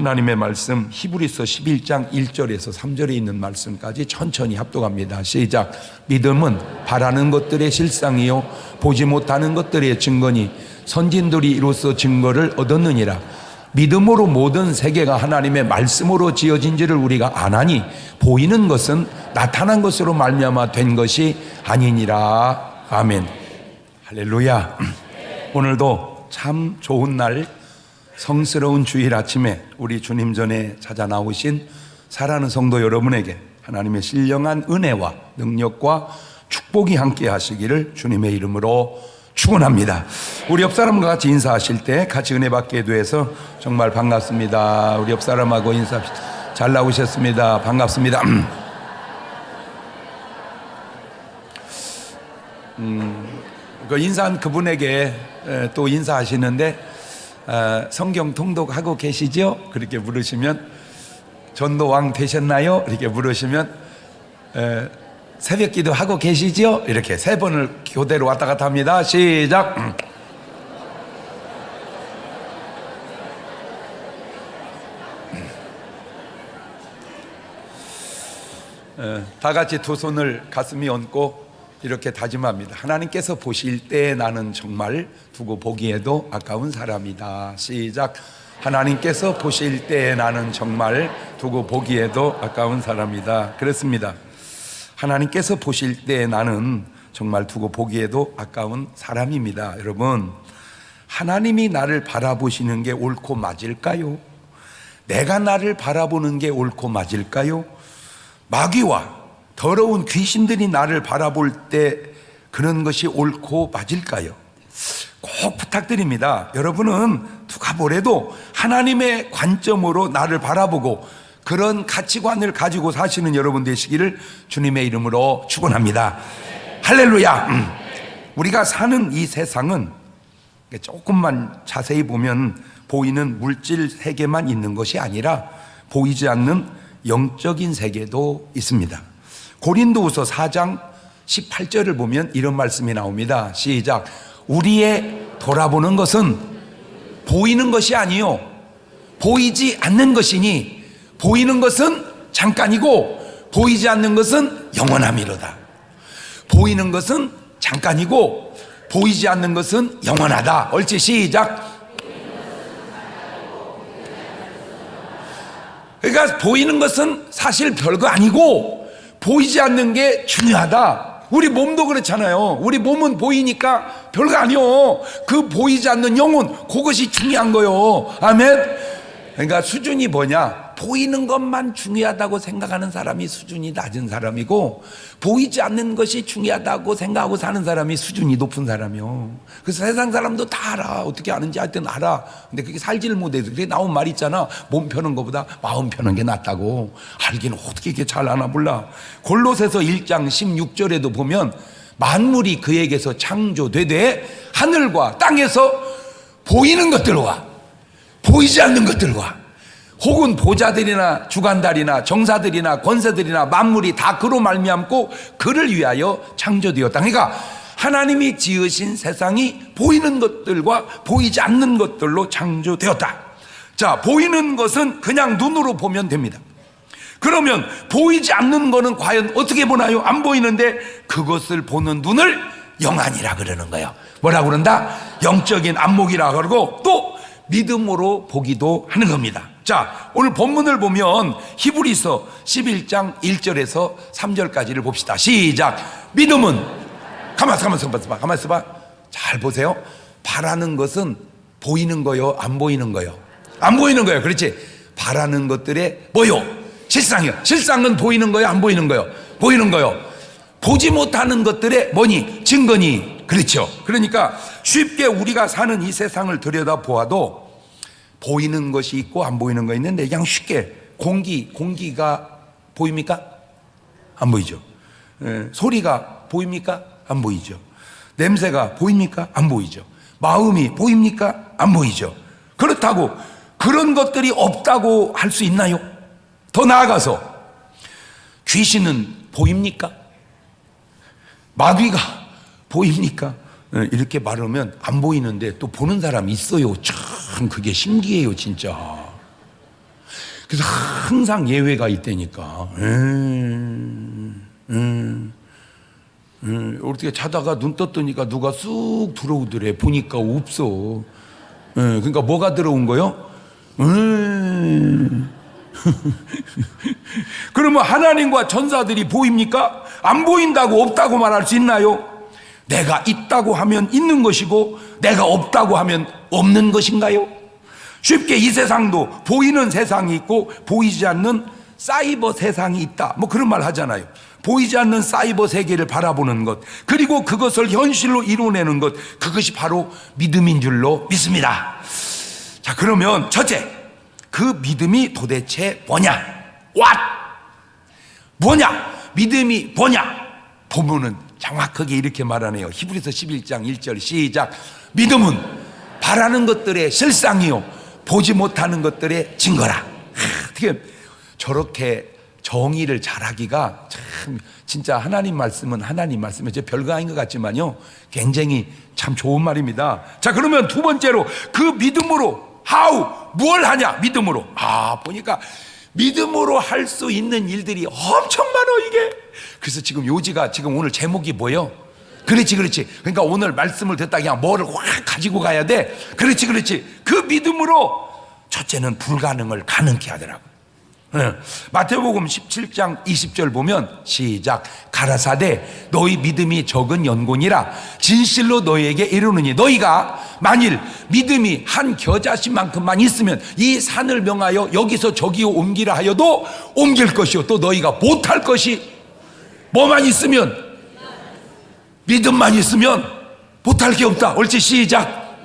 하나님의 말씀 히브리서 11장 1절에서 3절에 있는 말씀까지 천천히 합독합니다. 시작. 믿음은 바라는 것들의 실상이요 보지 못하는 것들의 증거니 선진들이 이로써 증거를 얻었느니라. 믿음으로 모든 세계가 하나님의 말씀으로 지어진지를 우리가 아나니 보이는 것은 나타난 것으로 말미암아 된 것이 아니니라. 아멘. 할렐루야. 오늘도 참 좋은 날, 성스러운 주일 아침에 우리 주님 전에 찾아 나오신 사랑하는 성도 여러분에게 하나님의 신령한 은혜와 능력과 축복이 함께 하시기를 주님의 이름으로 축원합니다. 우리 옆 사람과 같이 인사하실 때 같이 은혜 받게 돼서 정말 반갑습니다. 우리 옆 사람하고 인사합시다. 잘 나오셨습니다. 반갑습니다. 그 인사한 그분에게 또 인사하시는데 성경 통독하고 계시죠? 그렇게 물으시면 전도왕 되셨나요? 이렇게 물으시면 새벽기도 하고 계시죠? 이렇게 3번을 교대로 왔다 갔다 합니다. 시작. 다 같이 두 손을 가슴에 얹고 이렇게 다짐합니다. 하나님께서 보실 때 나는 정말 두고 보기에도 아까운 사람이다. 시작. 하나님께서 보실 때 나는 정말 두고 보기에도 아까운 사람이다. 그렇습니다. 하나님께서 보실 때 나는 정말 두고 보기에도 아까운 사람입니다. 여러분, 하나님이 나를 바라보시는 게 옳고 맞을까요? 내가 나를 바라보는 게 옳고 맞을까요? 마귀와 더러운 귀신들이 나를 바라볼 때 그런 것이 옳고 맞을까요? 꼭 부탁드립니다. 여러분은 누가 뭐래도 하나님의 관점으로 나를 바라보고 그런 가치관을 가지고 사시는 여러분 되시기를 주님의 이름으로 축원합니다. 할렐루야. 우리가 사는 이 세상은 조금만 자세히 보면 보이는 물질 세계만 있는 것이 아니라 보이지 않는 영적인 세계도 있습니다. 고린도후서 4장 18절을 보면 이런 말씀이 나옵니다. 시작. 우리의 돌아보는 것은 보이는 것이 아니요 보이지 않는 것이니 보이는 것은 잠깐이고 보이지 않는 것은 영원함이로다. 보이는 것은 잠깐이고 보이지 않는 것은 영원하다. 옳지. 시작. 그러니까 보이는 것은 사실 별거 아니고 보이지 않는 게 중요하다. 우리 몸도 그렇잖아요. 우리 몸은 보이니까 별거 아니요. 그 보이지 않는 영혼, 그것이 중요한 거요. 아멘. 그러니까 수준이 뭐냐? 보이는 것만 중요하다고 생각하는 사람이 수준이 낮은 사람이고 보이지 않는 것이 중요하다고 생각하고 사는 사람이 수준이 높은 사람이요. 그래서 세상 사람도 다 알아. 어떻게 아는지 하여튼 알아. 근데 그게 살지를 못해서 그래 나온 말 있잖아. 몸 펴는 것보다 마음 펴는 게 낫다고. 알기는 어떻게 이렇게 잘 아나 몰라. 골로새서 1장 16절에도 보면 만물이 그에게서 창조되되 하늘과 땅에서 보이는 것들과 보이지 않는 것들과 혹은 보좌들이나 주관달이나 정사들이나 권세들이나 만물이 다 그로 말미암고 그를 위하여 창조되었다. 그러니까 하나님이 지으신 세상이 보이는 것들과 보이지 않는 것들로 창조되었다. 자, 보이는 것은 그냥 눈으로 보면 됩니다. 그러면 보이지 않는 거는 과연 어떻게 보나요? 안 보이는데 그것을 보는 눈을 영안이라 그러는 거예요. 뭐라 그런다? 영적인 안목이라 그러고 또 믿음으로 보기도 하는 겁니다. 자, 오늘 본문을 보면 히브리서 11장 1절에서 3절까지를 봅시다. 시작. 믿음은 가만 있어봐. 잘 보세요. 바라는 것은 보이는 거요, 안 보이는 거요? 안 보이는 거예요. 그렇지? 바라는 것들의 뭐요? 실상이요. 실상은 보이는 거요, 안 보이는 거요? 보이는 거요. 보지 못하는 것들의 뭐니? 증거니. 그렇죠. 그러니까 쉽게 우리가 사는 이 세상을 들여다보아도 보이는 것이 있고 안 보이는 거 있는데 그냥 쉽게 공기가 보입니까? 안 보이죠. 소리가 보입니까? 안 보이죠. 냄새가 보입니까? 안 보이죠. 마음이 보입니까? 안 보이죠. 그렇다고 그런 것들이 없다고 할 수 있나요? 더 나아가서 귀신은 보입니까? 마귀가 보입니까? 이렇게 말하면 안 보이는데 또 보는 사람이 있어요. 참 그게 신기해요 진짜. 그래서 항상 예외가 있다니까. 어떻게 자다가 눈 떴더니까 누가 쑥 들어오더래. 보니까 없어. 그러니까 뭐가 들어온 거요? 그러면 하나님과 천사들이 보입니까? 안 보인다고 없다고 말할 수 있나요? 내가 있다고 하면 있는 것이고 내가 없다고 하면 없는 것인가요? 쉽게 이 세상도 보이는 세상이 있고 보이지 않는 사이버 세상이 있다, 뭐 그런 말 하잖아요. 보이지 않는 사이버 세계를 바라보는 것, 그리고 그것을 현실로 이루어내는 것, 그것이 바로 믿음인 줄로 믿습니다. 자, 그러면 첫째, 그 믿음이 도대체 뭐냐? What? 뭐냐? 믿음이 뭐냐? 보면은 정확하게 이렇게 말하네요. 히브리서 11장 1절 시작. 믿음은 바라는 것들의 실상이요 보지 못하는 것들의 증거라. 어떻게 저렇게 정의를 잘하기가 참, 진짜 하나님 말씀은 하나님 말씀이에요. 저 별거 아닌 것 같지만요, 굉장히 참 좋은 말입니다. 자, 그러면 두 번째로 그 믿음으로 how, 뭘 하냐? 믿음으로. 보니까 믿음으로 할 수 있는 일들이 엄청 많아 이게. 그래서 지금 요지가 지금 오늘 제목이 뭐예요? 그렇지. 그러니까 오늘 말씀을 듣다 그냥 뭐를 확 가지고 가야 돼. 그렇지. 그 믿음으로 첫째는 불가능을 가능케 하더라고. 마태복음 17장 20절 보면 시작. 가라사대 너희 믿음이 적은 연곤이라 진실로 너희에게 이르노니 너희가 만일 믿음이 한 겨자씨만큼만 있으면 이 산을 명하여 여기서 저기로 옮기라 하여도 옮길 것이요 또 너희가 못할 것이 뭐만 있으면, 믿음만 있으면 못할 게 없다. 옳지, 시작.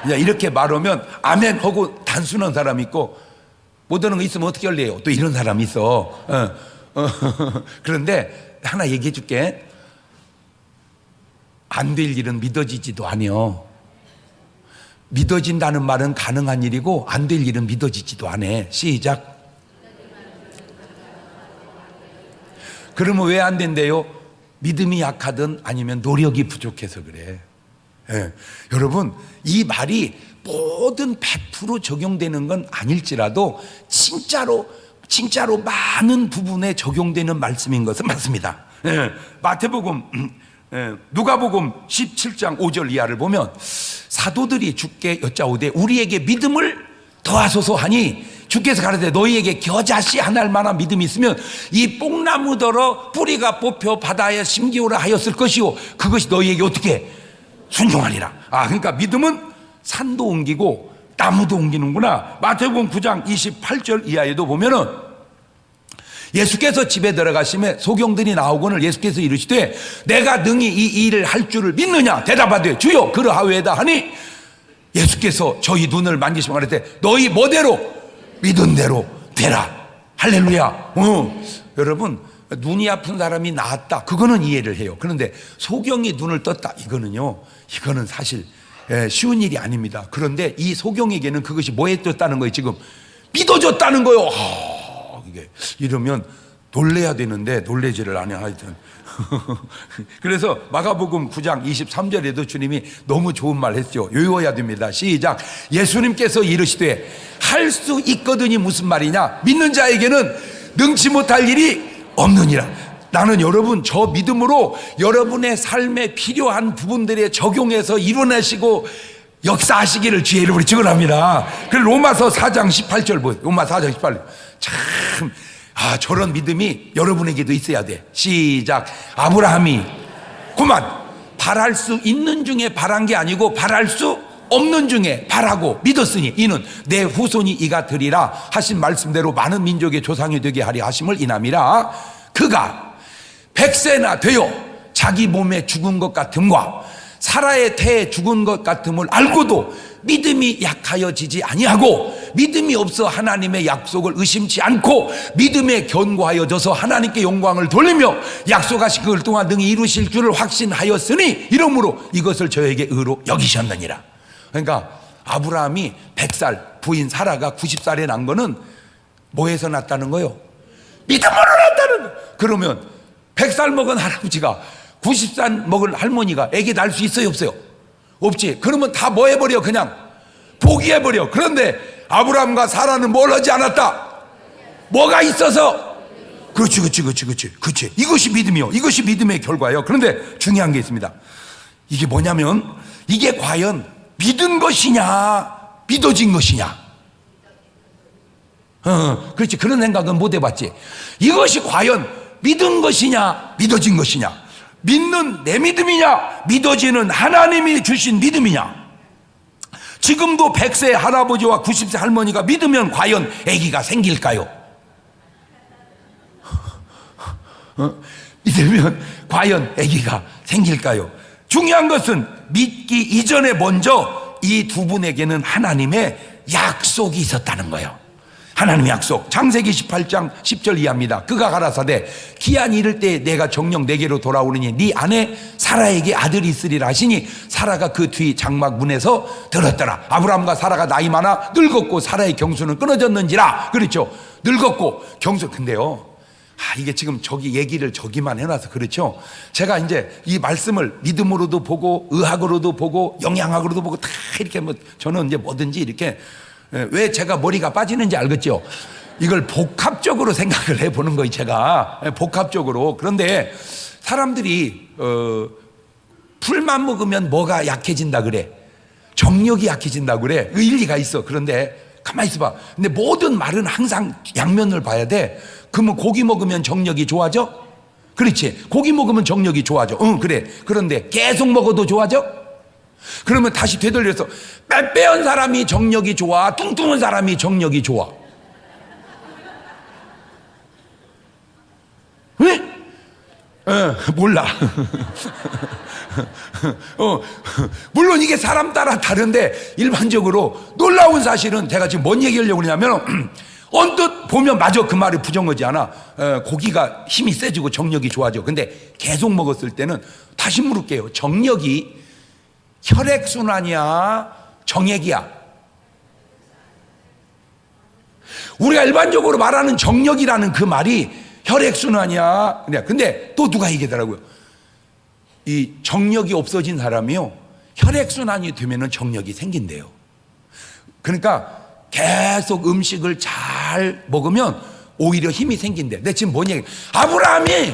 이렇게 말하면 아멘 하고 단순한 사람이 있고 못 되는 거 있으면 어떻게 할래요? 또 이런 사람이 있어. 그런데 하나 얘기해 줄게. 안 될 일은 믿어지지도 않아요. 믿어진다는 말은 가능한 일이고 안 될 일은 믿어지지도 않아. 시작. 그러면 왜 안 된대요? 믿음이 약하든 아니면 노력이 부족해서 그래. 여러분, 이 말이 모든 100% 적용되는 건 아닐지라도 진짜로 많은 부분에 적용되는 말씀인 것은 맞습니다. 마태복음, 누가복음 17장 5절 이하를 보면 사도들이 주께 여짜오되 우리에게 믿음을 더하소서 하니 주께서 가라사대 너희에게 겨자씨 하나일 만한 믿음이 있으면 이 뽕나무더러 뿌리가 뽑혀 바다에 심기오라 하였을 것이요 그것이 너희에게 어떻게 순종하리라. 그러니까 믿음은 산도 옮기고 나무도 옮기는구나. 마태복음 9장 28절 이하에도 보면은 예수께서 집에 들어가시면 소경들이 나오거늘 예수께서 이르시되 내가 능히 이 일을 할 줄을 믿느냐 대답하되 주여 그러하오이다 하니 예수께서 저희 눈을 만지시고 말했대 너희 뭐대로 믿은 대로 되라. 할렐루야. 여러분, 눈이 아픈 사람이 나았다, 그거는 이해를 해요. 그런데 소경이 눈을 떴다, 이거는 사실 쉬운 일이 아닙니다. 그런데 이 소경에게는 그것이 뭐에 떴다는 거예요? 지금 믿어졌다는 거예요. 이게 이러면 놀래야 되는데 놀래지를 않아. 하여튼 그래서 마가복음 9장 23절에도 주님이 너무 좋은 말 했죠. 외워야 됩니다. 시작. 예수님께서 이르시되 할 수 있거든이 무슨 말이냐? 믿는 자에게는 능치 못할 일이 없느니라. 나는 여러분 저 믿음으로 여러분의 삶에 필요한 부분들에 적용해서 이뤄내시고 역사하시기를 주의 이름으로 축원합니다. 그래서 로마서 4장 18절 보세요. 로마 4장 18절. 참 저런 믿음이 여러분에게도 있어야 돼. 시작. 아브라함이 그만 바랄 수 있는 중에 바란 게 아니고 바랄 수 없는 중에 바라고 믿었으니 이는 내 후손이 이가 되리라 하신 말씀대로 많은 민족의 조상이 되게 하리 하심을 인함이라. 그가 100세나 되어 자기 몸에 죽은 것 같음과 사라의 태에 죽은 것 같음을 알고도 믿음이 약하여지지 아니하고 믿음이 없어 하나님의 약속을 의심치 않고 믿음에 견고하여져서 하나님께 영광을 돌리며 약속하신 그걸 동안 능히 이루실 줄을 확신하였으니 이러므로 이것을 저에게 의로 여기셨느니라. 그러니까 아브라함이 100살, 부인 사라가 90살에 난 거는 뭐에서 났다는 거요? 믿음으로 났다는 거예요. 그러면 100살 먹은 할아버지가 90살 먹은 할머니가 애기 낳을 수 있어요, 없어요? 없지. 그러면 다 뭐 해버려? 그냥 포기해버려. 그런데 아브라함과 사라는 뭘 하지 않았다? 뭐가 있어서? 그렇지. 이것이 믿음이요. 이것이 믿음의 결과예요. 그런데 중요한 게 있습니다. 이게 뭐냐면, 이게 과연 믿은 것이냐, 믿어진 것이냐. 그렇지. 그런 생각은 못 해봤지. 이것이 과연 믿은 것이냐, 믿어진 것이냐. 믿는 내 믿음이냐, 믿어지는 하나님이 주신 믿음이냐. 지금도 100세 할아버지와 90세 할머니가 믿으면 과연 아기가 생길까요? 믿으면 과연 아기가 생길까요? 중요한 것은 믿기 이전에 먼저 이 두 분에게는 하나님의 약속이 있었다는 거예요. 하나님의 약속. 창세기 18장 10절 이하입니다. 그가 가라사대 기한이 이를 때 내가 정녕 내게로 돌아오느니 네 아내 사라에게 아들이 있으리라 하시니 사라가 그 뒤 장막 문에서 들었더라. 아브라함과 사라가 나이 많아 늙었고 사라의 경수는 끊어졌는지라. 그렇죠. 늙었고 경수. 근데요, 이게 지금 저기 얘기를 저기만 해놔서 그렇죠. 제가 이제 이 말씀을 믿음으로도 보고 의학으로도 보고 영양학으로도 보고 다 이렇게 저는 이제 뭐든지 이렇게, 왜 제가 머리가 빠지는지 알겠죠? 이걸 복합적으로 생각을 해보는 거예요, 제가. 복합적으로. 그런데 사람들이 풀만 먹으면 뭐가 약해진다 그래? 정력이 약해진다 그래? 일리가 있어. 그런데 가만히 있어봐. 근데 모든 말은 항상 양면을 봐야 돼. 그러면 고기 먹으면 정력이 좋아져? 그렇지. 고기 먹으면 정력이 좋아져. 응, 그래. 그런데 계속 먹어도 좋아져? 그러면 다시 되돌려서 빼빼한 사람이 정력이 좋아, 뚱뚱한 사람이 정력이 좋아? 왜? 몰라. 물론 이게 사람 따라 다른데 일반적으로 놀라운 사실은, 제가 지금 뭔 얘기하려고 그러냐면 언뜻 보면 맞아, 그 말이 부정하지 않아. 고기가 힘이 세지고 정력이 좋아져. 근데 계속 먹었을 때는, 다시 물을게요. 정력이 혈액순환이야, 정액이야? 우리가 일반적으로 말하는 정력이라는 그 말이 혈액순환이야. 근데 또 누가 얘기하더라고요. 이 정력이 없어진 사람이요, 혈액순환이 되면은 정력이 생긴대요. 그러니까 계속 음식을 잘 먹으면 오히려 힘이 생긴대. 근데 지금 뭔 얘기? 아브라함이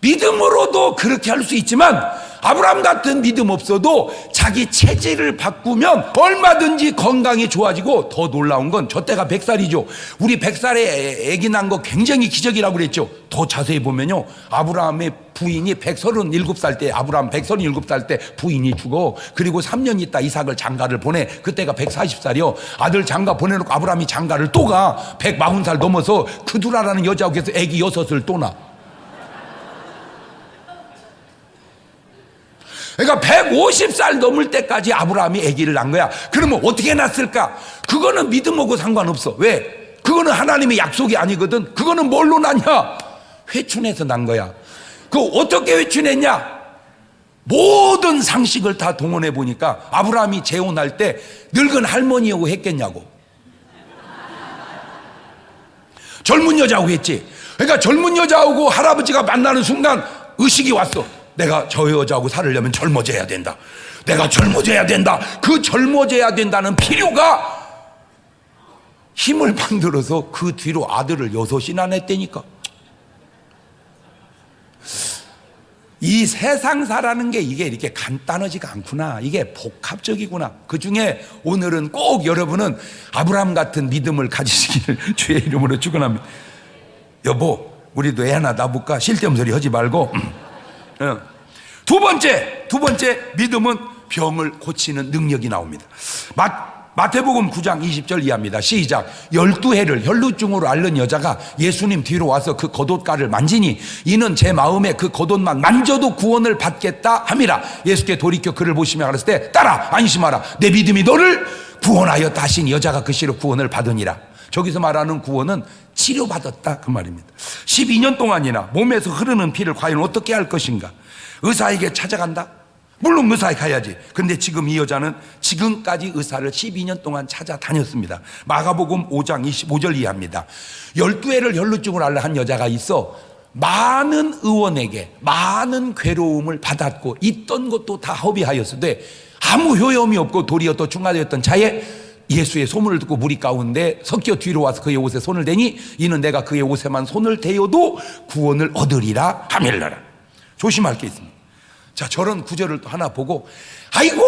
믿음으로도 그렇게 할 수 있지만, 아브라함 같은 믿음 없어도 자기 체질을 바꾸면 얼마든지 건강이 좋아지고, 더 놀라운 건 저 때가 100살이죠. 우리 100살에 아기 난 거 굉장히 기적이라고 그랬죠. 더 자세히 보면요, 아브라함의 부인이 137살 때, 아브라함 137살 때 부인이 죽어. 그리고 3년 있다 이삭을 장가를 보내. 그때가 140살이요. 아들 장가 보내놓고 아브라함이 장가를 또 가. 140살 넘어서 그두라라는 여자하고 해서 아기 6을 또 낳아. 그러니까 150살 넘을 때까지 아브라함이 아기를 낳은 거야. 그러면 어떻게 낳았을까? 그거는 믿음하고 상관없어. 왜? 그거는 하나님의 약속이 아니거든. 그거는 뭘로 낳냐? 회춘해서 낳은 거야. 그거 어떻게 회춘했냐? 모든 상식을 다 동원해 보니까 아브라함이 재혼할 때 늙은 할머니하고 했겠냐고. 젊은 여자하고 했지. 그러니까 젊은 여자하고 할아버지가 만나는 순간 의식이 왔어. 내가 저 여자하고 살으려면 젊어져야 된다. 내가 젊어져야 된다. 그 젊어져야 된다는 필요가 힘을 만들어서 그 뒤로 아들을 6이나 냈다니까. 이 세상 사라는 게 이게 이렇게 간단하지가 않구나. 이게 복합적이구나. 그 중에 오늘은 꼭 여러분은 아브라함 같은 믿음을 가지시기를 주의 이름으로 축원합니다. 여보, 우리도 애 하나 낳아볼까? 쓸데없는 소리 하지 말고. 두 번째 믿음은 병을 고치는 능력이 나옵니다. 마태복음 9장 20절 이하입니다. 시작. 12해를 혈루증으로 앓는 여자가 예수님 뒤로 와서 그 겉옷가를 만지니 이는 제 마음에 그 겉옷만 만져도 구원을 받겠다 함이라. 예수께 돌이켜 그를 보시며 가라사대 때 따라 안심하라. 내 믿음이 너를 구원하였다 하시니 여자가 그 시로 구원을 받으니라. 저기서 말하는 구원은 치료받았다 그 말입니다. 12년 동안이나 몸에서 흐르는 피를 과연 어떻게 할 것인가? 의사에게 찾아간다? 물론 의사에 가야지. 근데 지금 이 여자는 지금까지 의사를 12년 동안 찾아다녔습니다. 마가복음 5장 25절 이하입니다. 12해를 혈루증으로 앓는 한 여자가 있어 많은 의원에게 많은 괴로움을 받았고 있던 것도 다 허비하였으되 아무 효험이 없고 도리어 또 중화되었던 자에 예수의 소문을 듣고 무리 가운데 섞여 뒤로 와서 그의 옷에 손을 대니 이는 내가 그의 옷에만 손을 대어도 구원을 얻으리라 하밀러라. 조심할 게 있습니다. 자, 저런 구절을 또 하나 보고 아이고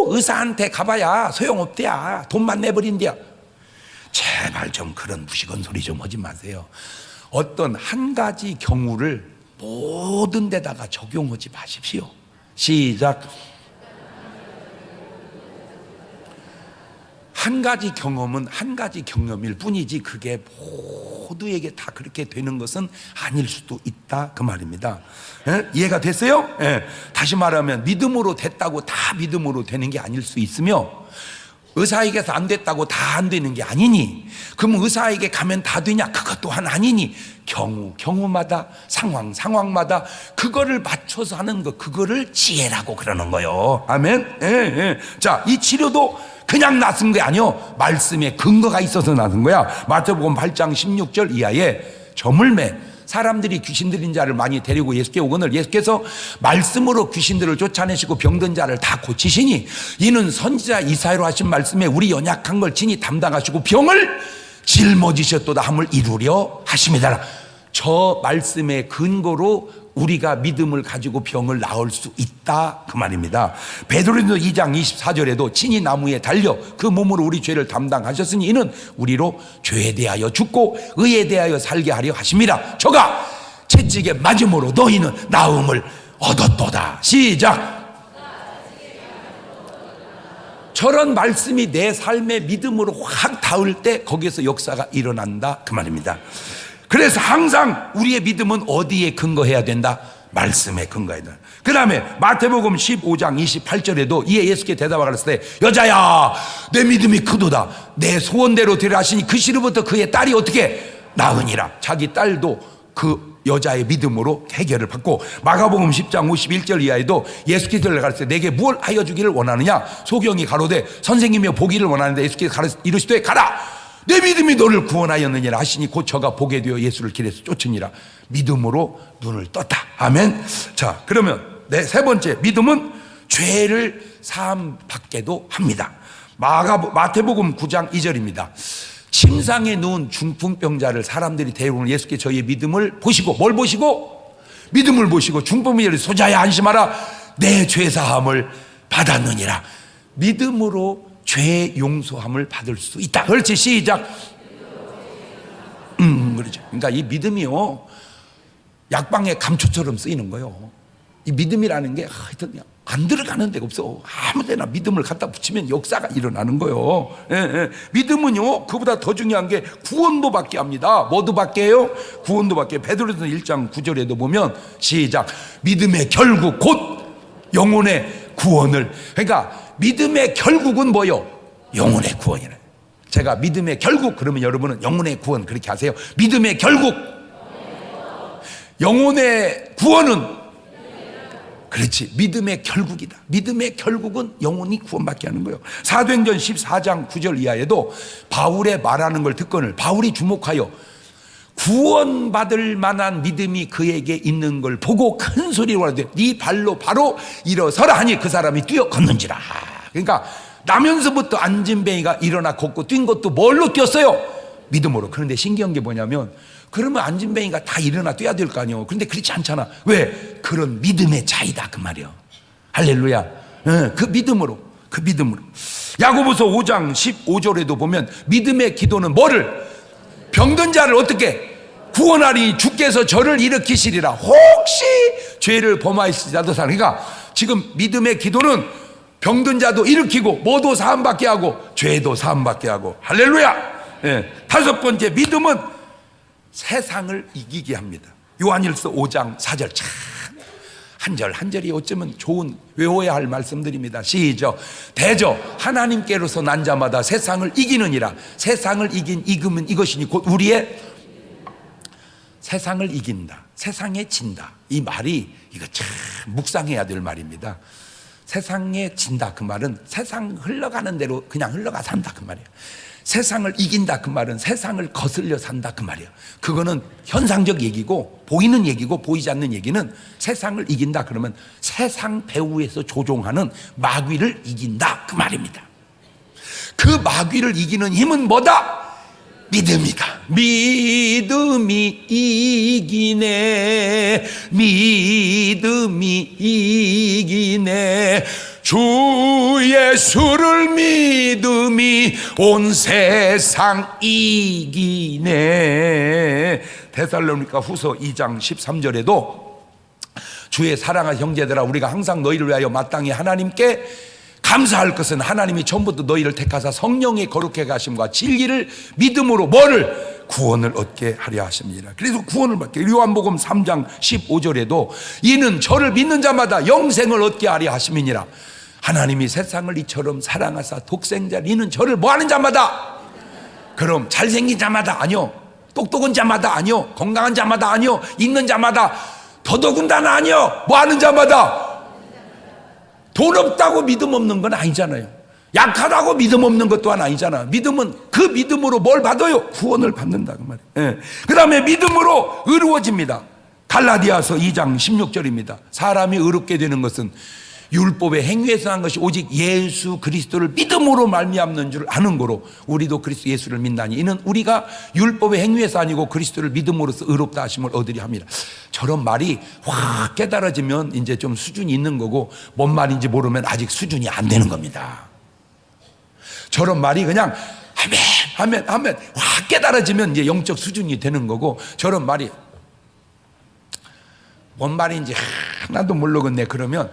의사한테 가봐야 소용없대야, 돈만 내버린대야. 제발 좀 그런 무식한 소리 좀 하지 마세요. 어떤 한 가지 경우를 모든 데다가 적용하지 마십시오. 시작. 한 가지 경험은 한 가지 경험일 뿐이지 그게 모두에게 다 그렇게 되는 것은 아닐 수도 있다, 그 말입니다. 예? 이해가 됐어요? 예. 다시 말하면 믿음으로 됐다고 다 믿음으로 되는 게 아닐 수 있으며, 의사에게서 안 됐다고 다 안 되는 게 아니니, 그럼 의사에게 가면 다 되냐? 그것 또한 아니니, 경우마다 상황마다 그거를 맞춰서 하는 거, 그거를 지혜라고 그러는 거요. 아멘. 예, 예. 자, 이 치료도 그냥 낫은 게 아니요, 말씀에 근거가 있어서 낫은 거야. 마태복음 8장 16절 이하에 저물매 사람들이 귀신 들린 자를 많이 데리고 예수께 오거늘 예수께서 말씀으로 귀신들을 쫓아내시고 병든 자를 다 고치시니 이는 선지자 이사야로 하신 말씀에 우리 연약한 걸 친히 담당하시고 병을 짊어지셨도다 함을 이루려 하심이다. 저 말씀의 근거로 우리가 믿음을 가지고 병을 나을 수 있다, 그 말입니다. 베드로전서 2장 24절에도 친히 나무에 달려 그 몸으로 우리 죄를 담당하셨으니 이는 우리로 죄에 대하여 죽고 의에 대하여 살게 하려 하심이라. 저가 채찍에 맞음으로 너희는 나음을 얻었도다. 시작. 저런 말씀이 내 삶의 믿음으로 확 닿을 때 거기에서 역사가 일어난다, 그 말입니다. 그래서 항상 우리의 믿음은 어디에 근거해야 된다? 말씀에 근거해야 된다. 그 다음에 마태복음 15장 28절에도 이에 예수께 대답하였을 때 여자야 내 믿음이 크도다, 내 소원대로 되라 하시니 그 시로부터 그의 딸이 어떻게 나으니라. 자기 딸도 그 여자의 믿음으로 해결을 받고, 마가복음 10장 51절 이하에도 예수께서 가르치되 내게 무엇 하여 주기를 원하느냐. 소경이 가로되 선생님이여 보기를 원하는데 예수께서 이르시되 가라 내 믿음이 너를 구원하였느니라 하시니 곧 저가 보게 되어 예수를 길에서 쫓으니라. 믿음으로 눈을 떴다. 아멘. 자, 그러면 세 번째, 믿음은 죄를 사함 받게도 합니다. 마태복음 9장 2절입니다. 침상에 누운 중풍병자를 사람들이 데려오는 예수께 저희의 믿음을 보시고, 뭘 보시고? 믿음을 보시고 중풍병자를 소자야 안심하라 내 죄사함을 받았느니라. 믿음으로 죄 용서함을 받을 수 있다. 그렇지, 시작. 그렇죠. 그러니까 이 믿음이요, 약방의 감초처럼 쓰이는 거예요. 이 믿음이라는 게 하여튼 안 들어가는 데가 없어. 아무데나 믿음을 갖다 붙이면 역사가 일어나는 거예요. 예, 예. 믿음은요, 그보다 더 중요한 게 구원도 받게 합니다. 뭐도 받게 해요? 구원도 받게. 베드로전서 1장 9절에도 보면 시작. 믿음의 결국 곧 영혼의 구원을. 그러니까 믿음의 결국은 뭐요? 영혼의 구원이래. 제가 믿음의 결국 그러면 여러분은 영혼의 구원 그렇게 하세요. 믿음의 결국, 영혼의 구원은, 그렇지, 믿음의 결국이다. 믿음의 결국은 영혼이 구원받게 하는 거예요. 사도행전 14장 9절 이하에도 바울의 말하는 걸 듣거늘 바울이 주목하여 구원받을 만한 믿음이 그에게 있는 걸 보고 큰 소리로 말하되 네 발로 바로 일어서라 하니 그 사람이 뛰어 걷는지라. 그러니까 나면서부터 안진뱅이가 일어나 걷고 뛴 것도 뭘로 뛰었어요? 믿음으로. 그런데 신기한 게 뭐냐면, 그러면 안진뱅이가 다 일어나 뛰어야 될 거 아니에요. 그런데 그렇지 않잖아. 왜? 그런 믿음의 차이다, 그 말이에요. 할렐루야. 그 믿음으로. 야고보서 5장 15절에도 보면 믿음의 기도는 뭐를? 병든 자를 어떻게 구원하리 주께서 저를 일으키시리라. 혹시 죄를 범하였을지라도 살아. 그러니까 지금 믿음의 기도는 병든 자도 일으키고 뭐도 사함받게 하고 죄도 사함받게 하고. 할렐루야. 예. 다섯 번째, 믿음은 세상을 이기게 합니다. 요한일서 5장 4절 참 한 절 한 절이 어쩌면 좋은 외워야 할 말씀들입니다. 시작. 대저 하나님께로서 난 자마다 세상을 이기느니라. 세상을 이기면 이것이니 곧 우리의 세상을 이긴다, 세상에 진다. 이 말이 이거 참 묵상해야 될 말입니다. 세상에 진다 그 말은 세상 흘러가는 대로 그냥 흘러가 산다 그 말이에요. 세상을 이긴다 그 말은 세상을 거슬려 산다 그 말이에요. 그거는 현상적 얘기고 보이는 얘기고, 보이지 않는 얘기는 세상을 이긴다 그러면 세상 배후에서 조종하는 마귀를 이긴다 그 말입니다. 그 마귀를 이기는 힘은 뭐다? 믿음이다. 믿음이 이기네. 믿음이 이기네. 주 예수를 믿음이 온 세상 이기네. 데살로니가 후서 2장 13절에도 주의 사랑하는 형제들아, 우리가 항상 너희를 위하여 마땅히 하나님께 감사할 것은 하나님이 처음부터 너희를 택하사 성령의 거룩하게 하심과 진리를 믿음으로 뭐를? 구원을 얻게 하려 하십니다. 그래서 구원을 받게. 요한복음 3장 15절에도 이는 저를 믿는 자마다 영생을 얻게 하려 하심이니라. 하나님이 세상을 이처럼 사랑하사 독생자를, 이는 저를 뭐하는 자마다? 그럼 잘생긴 자마다 아니요, 똑똑한 자마다 아니요, 건강한 자마다 아니요, 있는 자마다, 더더군다나 아니요, 뭐하는 자마다? 돈 없다고 믿음 없는 건 아니잖아요. 약하다고 믿음 없는 것 또한 아니잖아. 믿음은 그 믿음으로 뭘 받아요? 구원을 받는다 그 말이에요. 예. 그 다음에 믿음으로 의로워집니다. 갈라디아서 2장 16절입니다. 사람이 의롭게 되는 것은 율법의 행위에서 한 것이 오직 예수 그리스도를 믿음으로 말미암는 줄 아는 거로 우리도 그리스도 예수를 믿나니 이는 우리가 율법의 행위에서 아니고 그리스도를 믿음으로써 의롭다 하심을 얻으려 합니다. 저런 말이 확 깨달아지면 이제 좀 수준이 있는 거고, 뭔 말인지 모르면 아직 수준이 안 되는 겁니다. 저런 말이 그냥 하면 확 깨달아지면 이제 영적 수준이 되는 거고, 저런 말이 뭔 말인지 하나도 모르겠네 그러면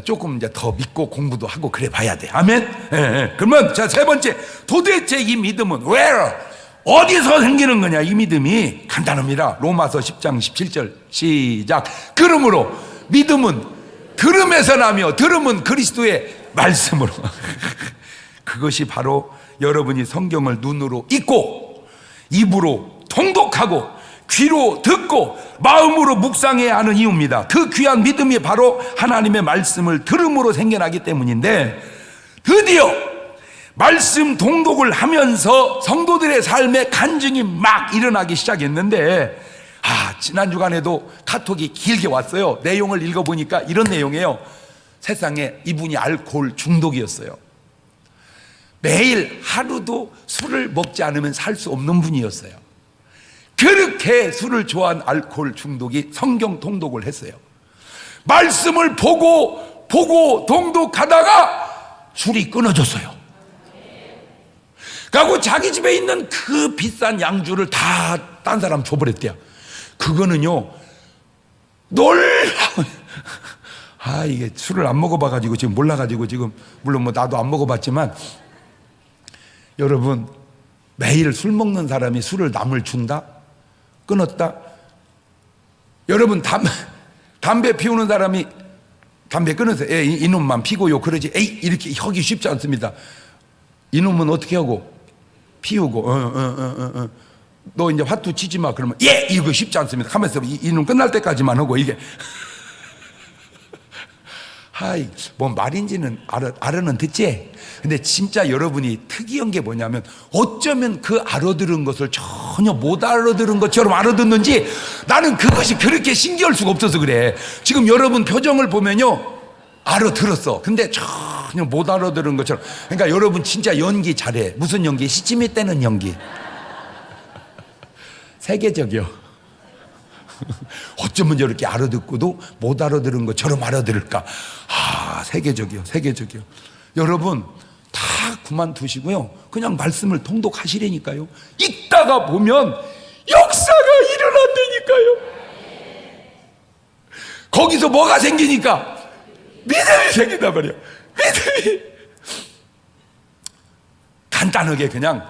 조금 이제 더 믿고 공부도 하고 그래 봐야 돼. 아멘. 그러면 자, 세 번째, 도대체 이 믿음은 왜, 어디서 생기는 거냐? 이 믿음이 간단합니다. 로마서 10장 17절 시작. 그러므로 믿음은 들음에서 나며 들음은 그리스도의 말씀으로. 그것이 바로 여러분이 성경을 눈으로 읽고 입으로 통독하고 귀로 듣고 마음으로 묵상해야 하는 이유입니다. 그 귀한 믿음이 바로 하나님의 말씀을 들음으로 생겨나기 때문인데, 드디어 말씀 통독을 하면서 성도들의 삶에 간증이 막 일어나기 시작했는데, 지난 주간에도 카톡이 길게 왔어요. 내용을 읽어보니까 이런 내용이에요. 세상에 이분이 알코올 중독이었어요. 매일 하루도 술을 먹지 않으면 살 수 없는 분이었어요. 그렇게 술을 좋아한 알코올 중독이 성경 통독을 했어요. 말씀을 보고 통독하다가 술이 끊어졌어요. 그리고 자기 집에 있는 그 비싼 양주를 다 딴 사람 줘버렸대요. 그거는요, 이게 술을 안 먹어봐가지고 지금 몰라가지고 지금, 물론 뭐 나도 안 먹어봤지만, 여러분, 매일 술 먹는 사람이 술을 남을 준다? 끊었다? 여러분, 담배 피우는 사람이 담배 끊으세요. 이놈만 피고요 그러지, 이렇게 하기 쉽지 않습니다. 이놈은 어떻게 하고? 피우고 너 이제 화투 치지 마 그러면 이거 쉽지 않습니다. 가만있어. 이놈 끝날 때까지만 하고, 이게 뭔 말인지는 알아는 듣지? 근데 진짜 여러분이 특이한 게 뭐냐면, 어쩌면 그 알아들은 것을 전혀 못 알아들은 것처럼 알아듣는지, 나는 그것이 그렇게 신기할 수가 없어서 그래. 지금 여러분 표정을 보면요, 알아들었어. 근데 전혀 못 알아들은 것처럼. 그러니까 여러분 진짜 연기 잘해. 무슨 연기? 시치미 떼는 연기. 세계적이요. 어쩌면 저렇게 알아듣고도 못 알아들은 것처럼 알아들을까? 세계적이요. 여러분 다 그만두시고요, 그냥 말씀을 통독하시라니까요. 읽다가 보면 역사가 일어난다니까요. 거기서 뭐가 생기니까? 믿음이 생긴단 말이에요. 믿음이. 간단하게 그냥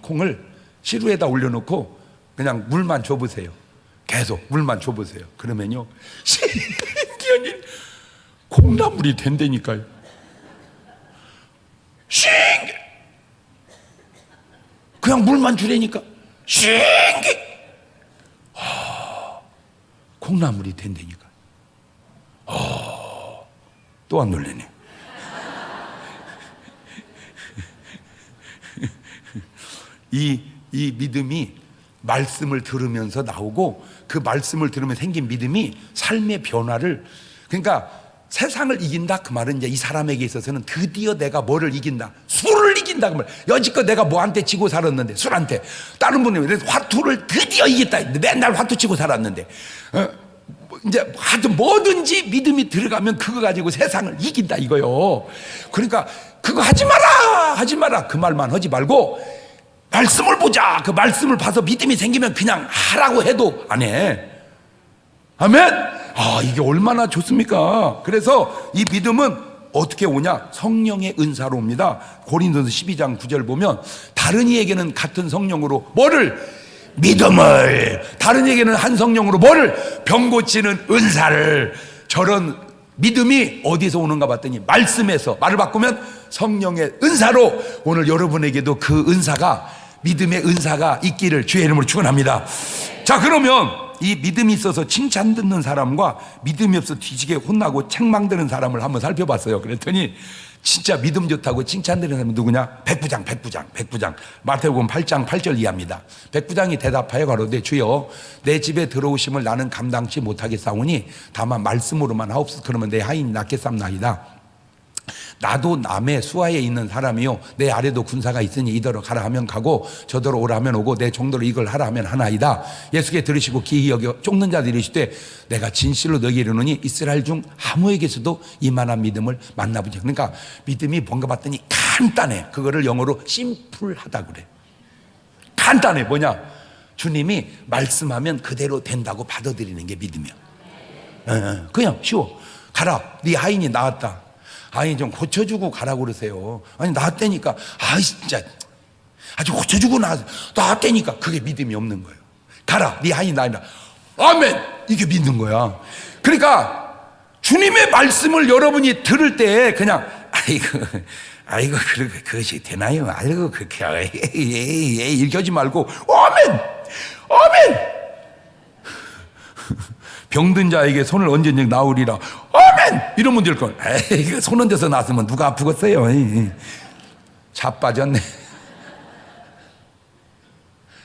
콩을 시루에다 올려놓고 그냥 물만 줘보세요. 계속 물만 줘보세요. 그러면요, 신기한 일, 콩나물이 된다니까요. 그냥 물만 주라니까 콩나물이 된다니까. 또 안 놀래네. 이 믿음이 말씀을 들으면서 나오고, 그 말씀을 들으면 생긴 믿음이 삶의 변화를, 그러니까 세상을 이긴다 그 말은 이제 이 사람에게 있어서는 드디어 내가 뭐를 이긴다, 술을 이긴다 그 말. 여지껏 내가 뭐한테 지고 살았는데, 술한테. 다른 분이 그래서 화투를 드디어 이겼다, 맨날 화투 치고 살았는데 이제 하여튼 뭐든지 믿음이 들어가면 그거 가지고 세상을 이긴다 이거요. 그러니까 그거 하지 마라 그 말만 하지 말고 말씀을 보자. 그 말씀을 봐서 믿음이 생기면 그냥 하라고 해도 안 해. 아멘. 이게 얼마나 좋습니까? 그래서 이 믿음은 어떻게 오냐? 성령의 은사로 옵니다. 고린도서 12장 9절 보면 다른 이에게는 같은 성령으로 뭐를? 믿음을. 다른 이에게는 한 성령으로 뭐를? 병 고치는 은사를. 저런 믿음이 어디서 오는가 봤더니 말씀에서. 말을 바꾸면 성령의 은사로. 오늘 여러분에게도 그 은사가, 믿음의 은사가 있기를 주의 이름으로 축원합니다. 자, 그러면 이 믿음이 있어서 칭찬 듣는 사람과 믿음이 없어 뒤지게 혼나고 책망되는 사람을 한번 살펴봤어요. 그랬더니 진짜 믿음 좋다고 칭찬되는 사람은 누구냐? 백부장. 마태복음 8장 8절 이하입니다. 백부장이 대답하여 가로되 주여 내 집에 들어오심을 나는 감당치 못하겠사오니 다만 말씀으로만 하옵소서. 그러면 내 하인이 낫겠삼나이다. 나도 남의 수하에 있는 사람이요 내 아래도 군사가 있으니 이더러 가라 하면 가고 저더러 오라 하면 오고 내 종도로 이걸 하라 하면 하나이다. 예수께 들으시고 기이 여겨 쫓는 자들이 이르시되 내가 진실로 너희에게 이르노니 이스라엘 중 아무에게서도 이만한 믿음을 만나보지. 그러니까 믿음이 뭔가 봤더니 간단해. 그거를 영어로 심플하다 그래. 간단해. 뭐냐? 주님이 말씀하면 그대로 된다고 받아들이는 게 믿음이야. 그냥 쉬워. 가라, 네 하인이 나왔다. 아니 좀 고쳐주고 가라고 그러세요. 아니 나왔다니까. 진짜 아주 고쳐주고 나왔다니까. 그게 믿음이 없는 거예요. 가라, 네 하인이 나이다. 아멘. 이게 믿는 거야. 그러니까 주님의 말씀을 여러분이 들을 때 그냥 아이고 그것이 되나요? 아이고 그렇게 이렇게 하지 말고 아멘. 병든 자에게 손을 얹은 적 나으리라. 아멘! 이러면 될 걸. 에이, 손 얹어서 나왔으면 누가 아프겠어요. 자빠졌네.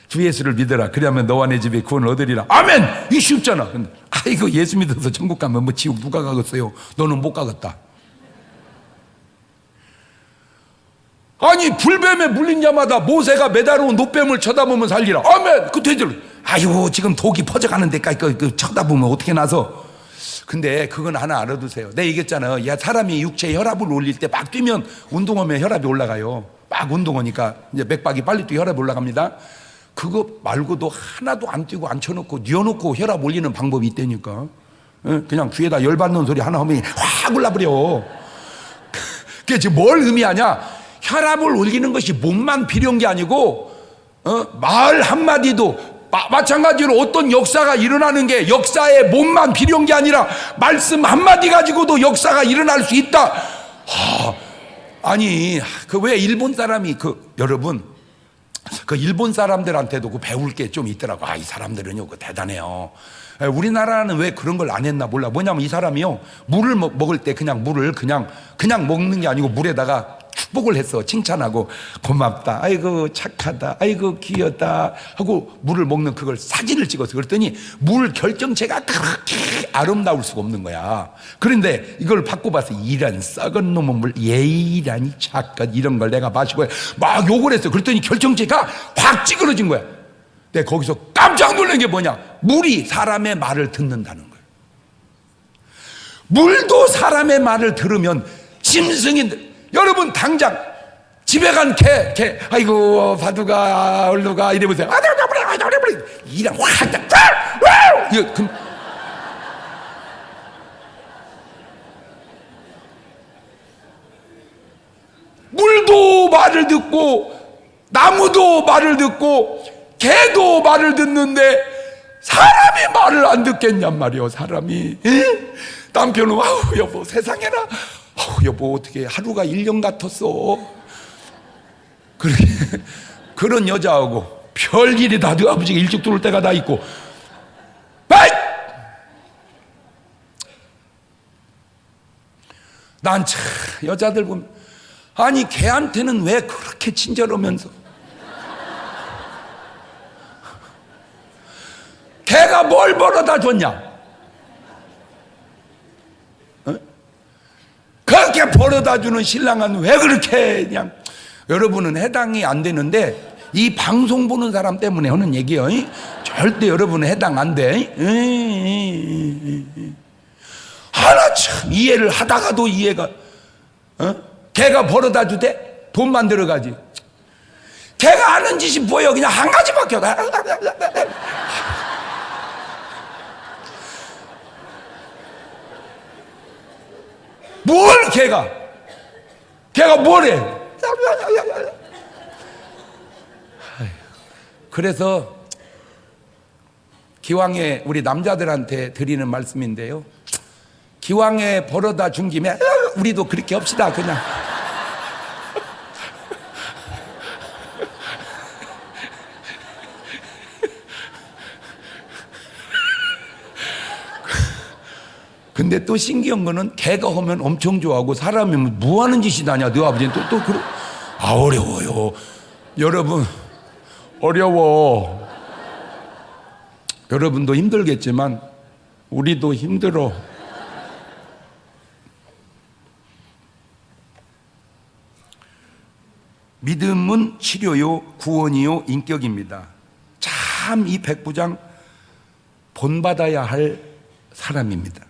주 예수를 믿어라. 그리하면 너와 내 집에 구원을 얻으리라. 아멘! 이게 쉽잖아. 근데 아이고 예수 믿어서 천국 가면 뭐 지옥 누가 가겠어요? 너는 못 가겠다. 아니 불뱀에 물린 자마다 모세가 매달아온 노뱀을 쳐다보면 살리라. 아멘! 그 돼지를 아이고 지금 독이 퍼져가는 데까지 그 쳐다보면 어떻게 나서. 근데 그건 하나 알아두세요. 내가 얘기했잖아요. 야, 사람이 육체에 혈압을 올릴 때 막 뛰면 운동하면 혈압이 올라가요. 막 운동하니까 이제 맥박이 빨리 뛰어 혈압이 올라갑니다. 그거 말고도 하나도 안 뛰고 안 쳐놓고 뉘어놓고 혈압 올리는 방법이 있다니까. 그냥 귀에다 열받는 소리 하나 하면 확 올라버려. 그게 지금 뭘 의미하냐? 혈압을 올리는 것이 몸만 필요한 게 아니고 말 한마디도 마찬가지로 어떤 역사가 일어나는 게 역사의 몸만 필요한 게 아니라 말씀 한마디 가지고도 역사가 일어날 수 있다. 아니 그 왜 일본 사람이 여러분 그 일본 사람들한테도 그 배울 게 좀 있더라고. 이 사람들은요 그 대단해요. 우리나라는 왜 그런 걸 안 했나 몰라. 뭐냐면 이 사람이요 물을 먹을 때 그냥 물을 그냥 먹는 게 아니고 물에다가 축복을 했어. 칭찬하고 고맙다, 아이고 착하다, 아이고 귀여다 하고 물을 먹는 그걸 사진을 찍었어. 그랬더니 물 결정체가 그렇게 아름다울 수가 없는 거야. 그런데 이걸 바꿔봐서 이런 썩은 놈의 물 예의라니 착한 이런 걸 내가 마시고 막 욕을 했어. 그랬더니 결정체가 확 찌그러진 거야. 내가 거기서 깜짝 놀란 게 뭐냐? 물이 사람의 말을 듣는다는 거예요. 물도 사람의 말을 들으면 짐승인들. 여러분 당장 집에 간 개 아이고 바두가 얼루가 이래보세요. 이랑 확 물도 말을 듣고 나무도 말을 듣고 개도 말을 듣는데 사람이 말을 안 듣겠냔 말이요. 사람이 남편은 아우 여보 세상에나 여보 어떻게 하루가 1년 같았어. 그렇게 그런 여자하고 별일이 다 네 아버지가 일찍 들어올 때가 다 있고. 난 참 여자들 보면 아니 걔한테는 왜 그렇게 친절하면서 걔가 뭘 벌어다 줬냐? 그렇게 벌어다 주는 신랑은 왜 그렇게 그냥. 여러분은 해당이 안 되는데 이 방송 보는 사람 때문에 하는 얘기예요. 절대 여러분은 해당 안 돼. 하나 참 이해를 하다가도 이해가 걔가 벌어다 주대? 돈만 들어가지. 걔가 하는 짓이 뭐예요? 그냥 한 가지밖에 없어. 뭘 걔가 뭘 해? 그래서 기왕에 우리 남자들한테 드리는 말씀인데요, 기왕에 벌어다 준 김에 우리도 그렇게 합시다. 그냥 근데 또 신기한 거는 걔가 하면 엄청 좋아하고 사람이 뭐 하는 짓이다냐 너 아버지는 또 그래. 어려워요 여러분. 어려워. 여러분도 힘들겠지만 우리도 힘들어. 믿음은 치료요 구원이요 인격입니다. 참 이 백부장 본받아야 할 사람입니다.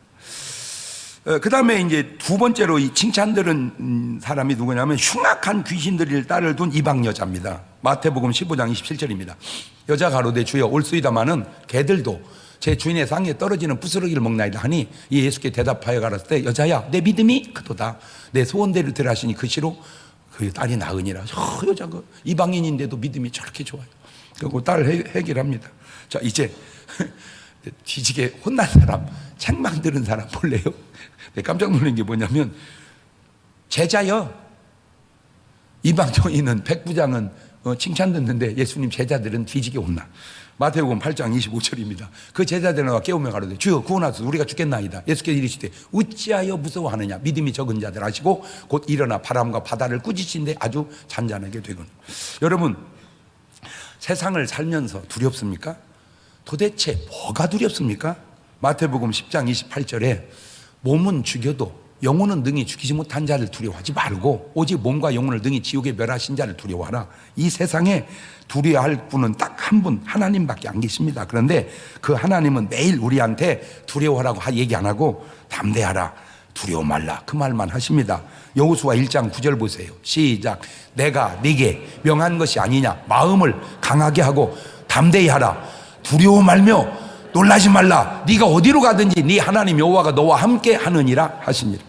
그 다음에 이제 두 번째로 이 칭찬 들은 사람이 누구냐면 흉악한 귀신들을 딸을 둔 이방 여자입니다. 마태복음 15장 27절입니다. 여자 가로되 주여 올수이다마는 개들도 제 주인의 상에 떨어지는 부스러기를 먹나이다 하니 이 예수께 대답하여 가라사대 때 여자야 내 믿음이 크도다 내 소원대로 되라 하시니 그 시로 그 딸이 나으니라. 여자가 이방인인데도 믿음이 저렇게 좋아요. 그리고 딸을 해결합니다. 자 이제 뒤지게 혼난 사람, 책망 들은 사람 볼래요? 깜짝 놀란 게 뭐냐면 제자여. 이방 여인은 백부장은 칭찬 듣는데 예수님 제자들은 뒤지게 혼나. 마태복음 8장 25절입니다. 그 제자들은 나와 깨우며 가로되 주여 구원하소서 우리가 죽겠나이다. 예수께서 이르시되 어찌하여 무서워하느냐 믿음이 적은 자들 하시고 곧 일어나 바람과 바다를 꾸짖으신데 아주 잔잔하게 되거늘. 여러분 세상을 살면서 두렵습니까? 도대체 뭐가 두렵습니까? 마태복음 10장 28절에 몸은 죽여도 영혼은 능히 죽이지 못한 자를 두려워하지 말고 오직 몸과 영혼을 능히 지옥에 멸하신 자를 두려워하라. 이 세상에 두려워할 분은 딱 한 분 하나님밖에 안 계십니다. 그런데 그 하나님은 매일 우리한테 두려워하라고 얘기 안 하고 담대하라 두려워 말라 그 말만 하십니다. 여호수아 1장 9절 보세요. 시작. 내가 네게 명한 것이 아니냐 마음을 강하게 하고 담대히 하라 두려워 말며 놀라지 말라 네가 어디로 가든지 네 하나님 여호와가 너와 함께 하느니라 하시니라.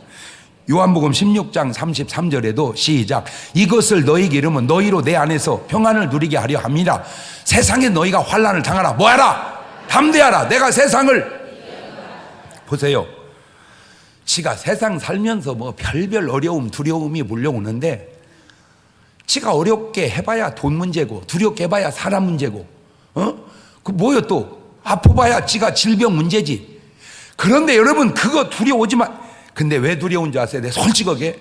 요한복음 16장 33절에도 시작. 이것을 너희에게 이르면 너희로 내 안에서 평안을 누리게 하려 함이라. 세상에 너희가 환난을 당하라 뭐하라 담대하라 내가 세상을. 보세요 지가 세상 살면서 뭐 별별 어려움 두려움이 몰려오는데 지가 어렵게 해봐야 돈 문제고 두렵게 해봐야 사람 문제고 그 뭐요 또 아파봐야 지가 질병 문제지. 그런데 여러분 그거 두려워오지만 근데 왜 두려운지 아세요? 내가 솔직하게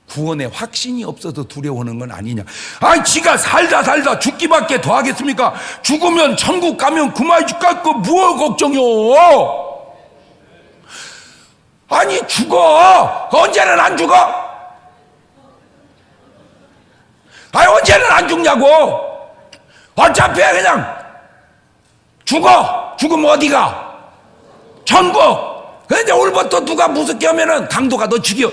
구원에 확신이 없어서 두려워하는 건 아니냐. 아니 지가 살다 죽기밖에 더 하겠습니까? 죽으면 천국 가면 그만 죽을 거 뭐 걱정이요. 아니 죽어 언제는 안 죽어? 아니 언제는 안 죽냐고. 어차피 그냥 죽으면 어디가? 천국. 그런데 오늘부터 누가 무섭게 하면은 강도가 너 죽여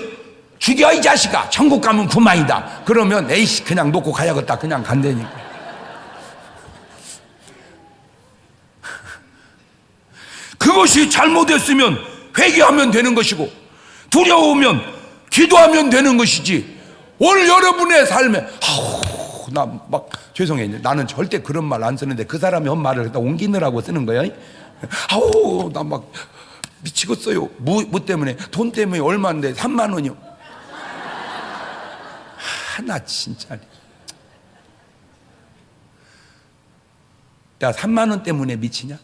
이 자식아 천국 가면 그만이다. 그러면 에이씨 그냥 놓고 가야겠다 그냥 간다니까. 그것이 잘못했으면 회개하면 되는 것이고 두려우면 기도하면 되는 것이지. 오늘 여러분의 삶에 나 막 죄송해요 나는 절대 그런 말 안 쓰는데 그 사람이 한 말을 옮기느라고 쓰는 거예요. 나 막 미치겠어요. 뭐 때문에? 돈 때문에 얼마인데 3만 원이요. 나 진짜 야 3만 원 때문에 미치냐?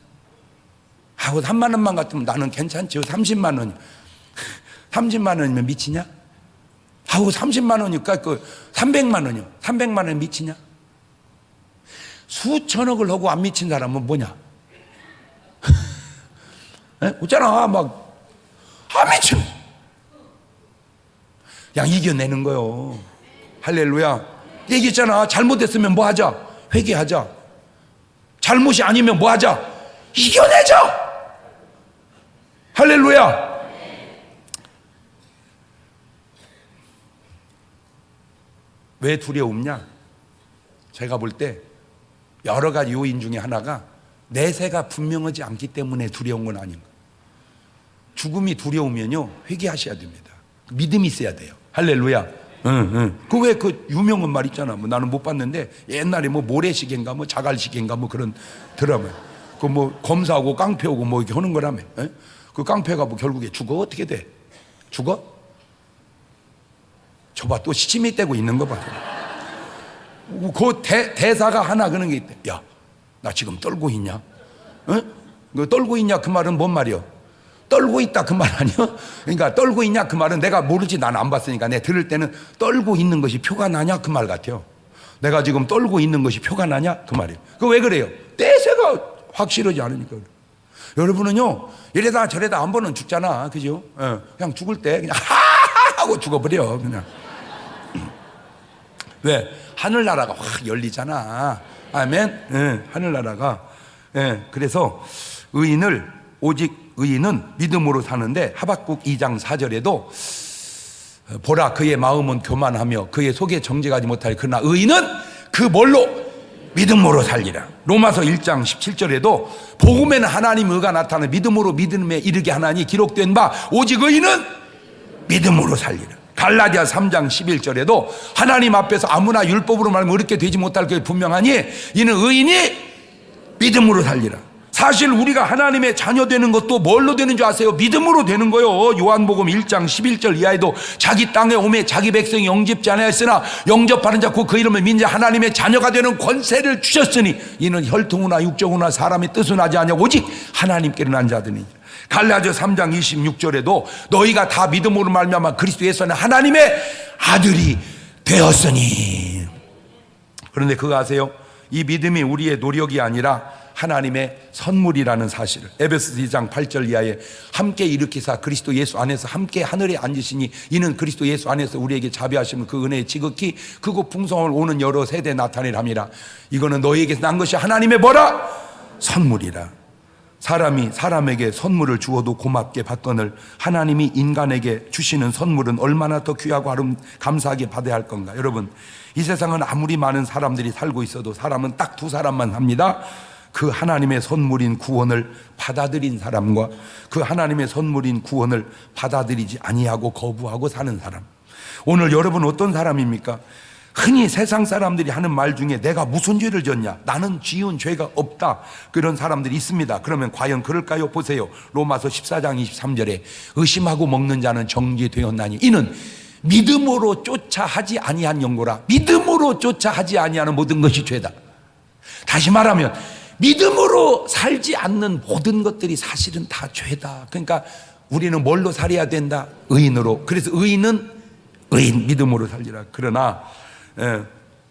3만 원만 같으면 나는 괜찮지. 30만 원이 30만 원이면 미치냐? 30만 원이니까 그 300만 원이요. 300만 원 미치냐? 수천억을 하고 안 미친 사람은 뭐냐? 있잖아 막 안 미쳐. 그냥 이겨내는 거요. 할렐루야. 얘기했잖아. 잘못했으면 뭐 하자? 회개하자. 잘못이 아니면 뭐 하자? 이겨내자. 할렐루야. 왜 두려움냐? 제가 볼 때 여러 가지 요인 중에 하나가 내세가 분명하지 않기 때문에 두려운 건 아닌가. 죽음이 두려우면요, 회개하셔야 됩니다. 믿음이 있어야 돼요. 할렐루야. 그 왜 그 유명한 말 있잖아. 뭐 나는 못 봤는데 옛날에 뭐 모래시계인가 뭐 자갈시계인가 뭐 그런 드라마. 그 뭐 검사하고 깡패하고 뭐 이렇게 하는 거라며. 에? 그 깡패가 뭐 결국에 죽어? 어떻게 돼? 죽어? 저봐 또 시침이 떼고 있는 거 봐. 그 대사가 하나 그런 게 있대. 야, 나 지금 떨고 있냐? 어? 그 떨고 있냐 그 말은 뭔 말이야? 떨고 있다 그 말 아니야? 그러니까 떨고 있냐 그 말은 내가 모르지, 난 안 봤으니까. 내가 들을 때는 떨고 있는 것이 표가 나냐 그 말 같아요. 내가 지금 떨고 있는 것이 표가 나냐 그 말이에요. 그 왜 그래요? 때세가 확실하지 않으니까. 여러분은요, 이래다 저래다 한 번은 죽잖아, 그죠? 그냥 죽을 때 그냥 하하 하고 죽어버려 그냥. 왜? 하늘나라가 확 열리잖아. 아멘. 하늘나라가. 그래서 오직 의인은 믿음으로 사는데, 하박국 2장 4절에도 보라 그의 마음은 교만하며 그의 속에 정직하지 못하리. 그러나 의인은 그 뭘로? 믿음으로 살리라. 로마서 1장 17절에도 복음에는 하나님의 의가 나타나 믿음으로 믿음에 이르게 하나니 기록된 바 오직 의인은 믿음으로 살리라. 갈라디아 3장 11절에도 하나님 앞에서 아무나 율법으로 말하면 의롭게 되지 못할 것이 분명하니 이는 의인이 믿음으로 살리라. 사실 우리가 하나님의 자녀 되는 것도 뭘로 되는 줄 아세요? 믿음으로 되는 거요. 요한복음 1장 11절 이하에도 자기 땅에 오매 자기 백성이 영접지 아니하였으나 영접하는 자 곧 그 이름을 믿는 자 하나님의 자녀가 되는 권세를 주셨으니 이는 혈통이나 육정이나 사람의 뜻은 하지 아니하고 오직 하나님께로 난 자들이니. 갈라디아 3장 26절에도 너희가 다 믿음으로 말미암아 그리스도 예수는 하나님의 아들이 되었으니. 그런데 그거 아세요? 이 믿음이 우리의 노력이 아니라 하나님의 선물이라는 사실을 에베소 2장 8절 이하에 함께 일으키사 그리스도 예수 안에서 함께 하늘에 앉으시니 이는 그리스도 예수 안에서 우리에게 자비하시는 그 은혜의 지극히 크고 풍성을 오는 여러 세대에 나타내랍니다. 이거는 너희에게서 난 것이 하나님의 뭐라? 선물이라. 사람이 사람에게 선물을 주어도 고맙게 받거늘 하나님이 인간에게 주시는 선물은 얼마나 더 귀하고 감사하게 받아야 할 건가. 여러분, 이 세상은 아무리 많은 사람들이 살고 있어도 사람은 딱 두 사람만 합니다. 그 하나님의 선물인 구원을 받아들인 사람과 그 하나님의 선물인 구원을 받아들이지 아니하고 거부하고 사는 사람. 오늘 여러분 어떤 사람입니까? 흔히 세상 사람들이 하는 말 중에 내가 무슨 죄를 졌냐? 나는 지은 죄가 없다. 그런 사람들이 있습니다. 그러면 과연 그럴까요? 보세요. 로마서 14장 23절에 의심하고 먹는 자는 정죄되었나니 이는 믿음으로 쫓아 하지 아니한 영고라. 믿음으로 쫓아 하지 아니하는 모든 것이 죄다. 다시 말하면 믿음으로 살지 않는 모든 것들이 사실은 다 죄다. 그러니까 우리는 뭘로 살아야 된다? 의인으로. 그래서 의인은 의인, 믿음으로 살리라. 그러나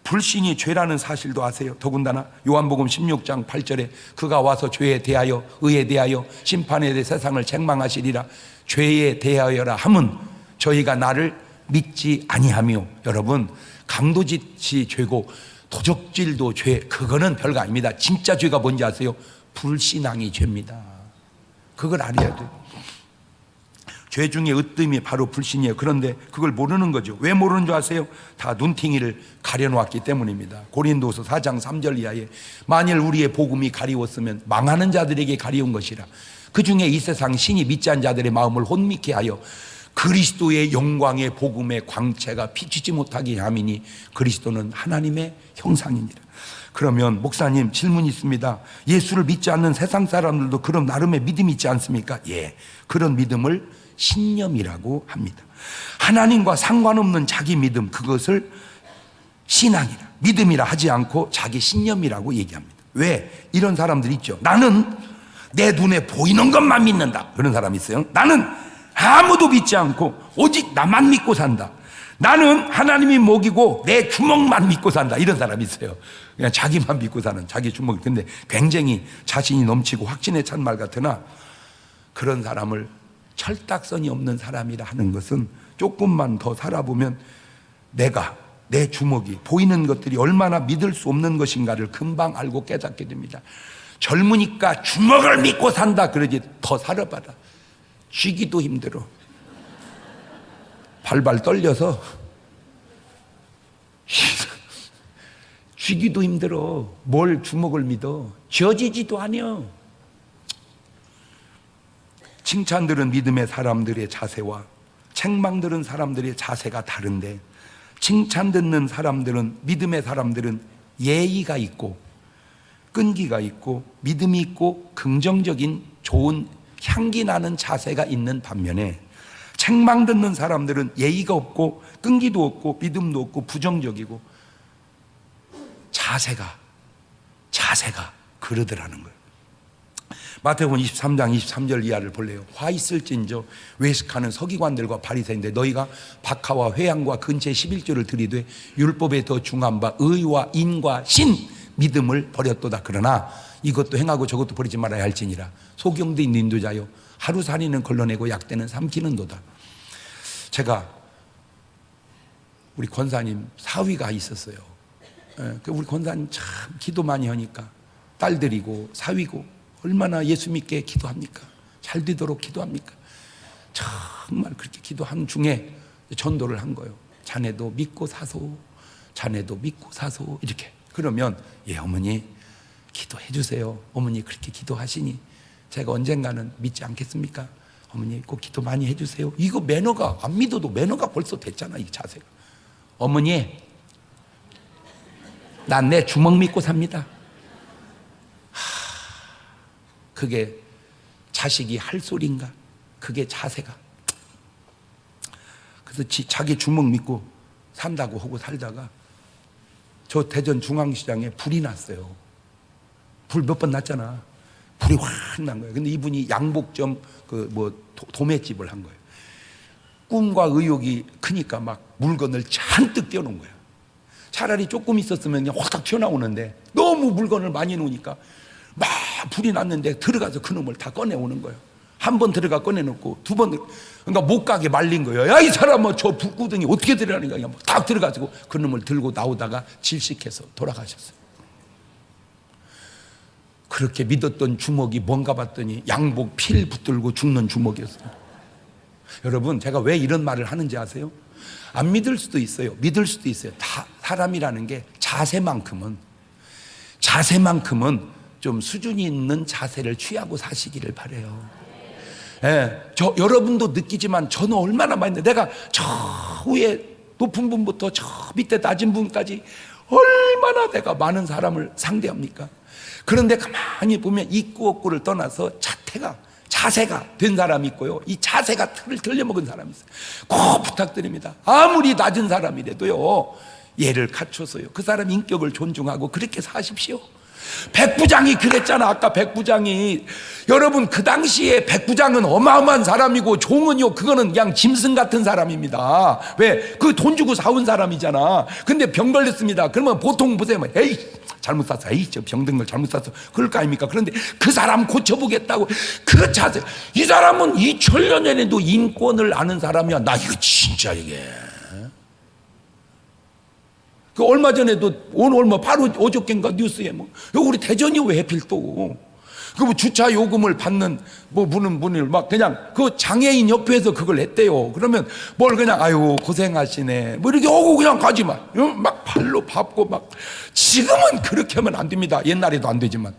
불신이 죄라는 사실도 아세요? 더군다나 요한복음 16장 8절에 그가 와서 죄에 대하여 의에 대하여 심판에 대해 세상을 책망하시리라. 죄에 대하여라 함은 저희가 나를 믿지 아니하며. 여러분, 강도짓이 죄고 도적질도 죄, 그거는 별거 아닙니다. 진짜 죄가 뭔지 아세요? 불신앙이 죄입니다. 그걸 알아야 돼요. 죄 중에 으뜸이 바로 불신이에요. 그런데 그걸 모르는 거죠. 왜 모르는 줄 아세요? 다 눈팅이를 가려놓았기 때문입니다. 고린도서 4장 3절 이하에 만일 우리의 복음이 가리웠으면 망하는 자들에게 가리운 것이라. 그 중에 이 세상 신이 믿지 않은 자들의 마음을 혼미케 하여 그리스도의 영광의 복음의 광채가 비치지 못하게 함이니 그리스도는 하나님의 형상이니라. 그러면 목사님 질문이 있습니다. 예수를 믿지 않는 세상 사람들도 그런 나름의 믿음이 있지 않습니까? 예, 그런 믿음을 신념이라고 합니다. 하나님과 상관없는 자기 믿음, 그것을 신앙이라, 믿음이라 하지 않고 자기 신념이라고 얘기합니다. 왜? 이런 사람들이 있죠. 나는 내 눈에 보이는 것만 믿는다. 그런 사람이 있어요. 나는 아무도 믿지 않고 오직 나만 믿고 산다. 나는 하나님이 목이고 내 주먹만 믿고 산다. 이런 사람이 있어요. 그냥 자기만 믿고 사는, 자기 주먹. 근데 굉장히 자신이 넘치고 확신에 찬 말 같으나 그런 사람을 철딱선이 없는 사람이라 하는 것은 조금만 더 살아보면 내 주먹이 보이는 것들이 얼마나 믿을 수 없는 것인가를 금방 알고 깨닫게 됩니다. 젊으니까 주먹을 믿고 산다 그러지, 더 살아봐라. 쥐기도 힘들어. 발발 떨려서 쥐기도 힘들어. 뭘 주먹을 믿어. 쥐어지지도 않여. 칭찬 들은 믿음의 사람들의 자세와 책망 들은 사람들의 자세가 다른데, 칭찬 듣는 사람들은, 믿음의 사람들은 예의가 있고 끈기가 있고 믿음이 있고 긍정적인 좋은 향기 나는 자세가 있는 반면에, 책망 듣는 사람들은 예의가 없고 끈기도 없고 믿음도 없고 부정적이고 자세가 그러더라는 거예요. 마태복음 23장 23절 이하를 볼래요. 화 있을진저 외식하는 서기관들과 바리새인들, 너희가 박하와 회양과 근체 11조를 들이되 율법에 더 중한 바 의와 인과 신 믿음을 버렸도다. 그러나 이것도 행하고 저것도 버리지 말아야 할지니라. 소경된 인도자여 하루살이는 걸러내고 약대는 삼키는도다. 제가 우리 권사님 사위가 있었어요. 우리 권사님 참 기도 많이 하니까 딸들이고 사위고 얼마나 예수 믿게 기도합니까? 잘 되도록 기도합니까? 정말 그렇게 기도한 중에 전도를 한 거예요. 자네도 믿고 사소, 자네도 믿고 사소, 이렇게. 그러면 예 어머니 기도해 주세요. 어머니 그렇게 기도하시니 제가 언젠가는 믿지 않겠습니까? 어머니 꼭 기도 많이 해주세요. 이거 매너가, 안 믿어도 매너가 벌써 됐잖아, 이 자세가. 어머니 난 내 주먹 믿고 삽니다. 그게 자식이 할 소리인가? 그게 자세가. 그래서 자기 주먹 믿고 산다고 하고 살다가 저 대전 중앙시장에 불이 났어요. 불 몇 번 났잖아. 불이 확 난 거예요. 근데 이분이 양복점 도매집을 한 거예요. 꿈과 의욕이 크니까 막 물건을 잔뜩 띄워놓은 거야. 차라리 조금 있었으면 그냥 확 튀어나오는데 너무 물건을 많이 놓으니까 막 불이 났는데 들어가서 그놈을 다 꺼내오는 거예요. 한 번 들어가 꺼내놓고 두 번, 그러니까 못 가게 말린 거예요. 야, 이 사람은 저 불구덩이 어떻게 들어가는 거야. 딱 들어가지고 그놈을 들고 나오다가 질식해서 돌아가셨어요. 그렇게 믿었던 주먹이 뭔가 봤더니 양복 필 붙들고 죽는 주먹이었어요. 여러분, 제가 왜 이런 말을 하는지 아세요? 안 믿을 수도 있어요. 믿을 수도 있어요. 다 사람이라는 게 자세만큼은 좀 수준이 있는 자세를 취하고 사시기를 바래요. 예, 여러분도 느끼지만 저는 얼마나 많이, 내가 저 위에 높은 분부터 저 밑에 낮은 분까지 얼마나 내가 많은 사람을 상대합니까? 그런데 가만히 보면 있고 없고를 떠나서 자세가 된 사람이 있고요, 이 자세가 틀을 들려먹은 사람이 있어요. 꼭 부탁드립니다. 아무리 낮은 사람이라도요, 예를 갖춰서요, 그 사람 인격을 존중하고 그렇게 사십시오. 백부장이 그랬잖아. 아까 백부장이, 여러분 그 당시에 백부장은 어마어마한 사람이고 종은요, 그거는 그냥 짐승 같은 사람입니다. 왜? 그 돈 주고 사온 사람이잖아. 근데 병 걸렸습니다. 그러면 보통 보세요, 에이 잘못 샀어, 에이 저 병든 걸 잘못 샀어, 그럴 거 아닙니까? 그런데 그 사람 고쳐보겠다고 그 자세. 이 사람은 2000년 전에도 인권을 아는 사람이야. 나 이거 진짜 이게 그 얼마 전에도 얼마 바로 어저께인가 뉴스에 우리 대전이 왜 하필 또 그 주차 요금을 받는 분을 막 그냥 그 장애인 협회에서 그걸 했대요. 그러면 뭘 그냥 아유 고생하시네 이렇게 오고 그냥 가지만 막 발로 밟고 막. 지금은 그렇게 하면 안 됩니다. 옛날에도 안 되지만.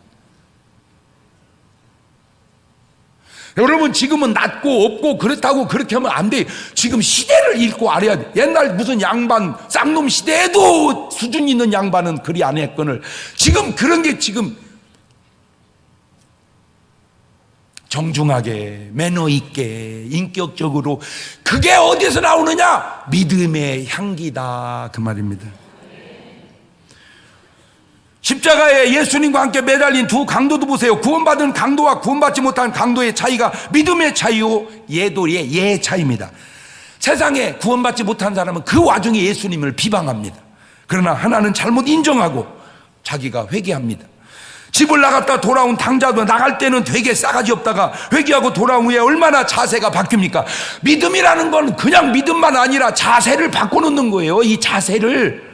여러분 지금은 낮고 없고 그렇다고 그렇게 하면 안 돼. 지금 시대를 읽고 알아야 돼. 옛날 무슨 양반 쌍놈 시대에도 수준 있는 양반은 그리 안 했거늘 지금 그런 게 지금 정중하게 매너 있게 인격적으로 그게 어디서 나오느냐? 믿음의 향기다 그 말입니다. 십자가에 예수님과 함께 매달린 두 강도도 보세요. 구원받은 강도와 구원받지 못한 강도의 차이가 믿음의 차이요 예도의 예 차이입니다. 세상에 구원받지 못한 사람은 그 와중에 예수님을 비방합니다. 그러나 하나는 잘못 인정하고 자기가 회개합니다. 집을 나갔다 돌아온 당자도 나갈 때는 되게 싸가지 없다가 회개하고 돌아온 후에 얼마나 자세가 바뀝니까? 믿음이라는 건 그냥 믿음만 아니라 자세를 바꿔놓는 거예요. 이 자세를.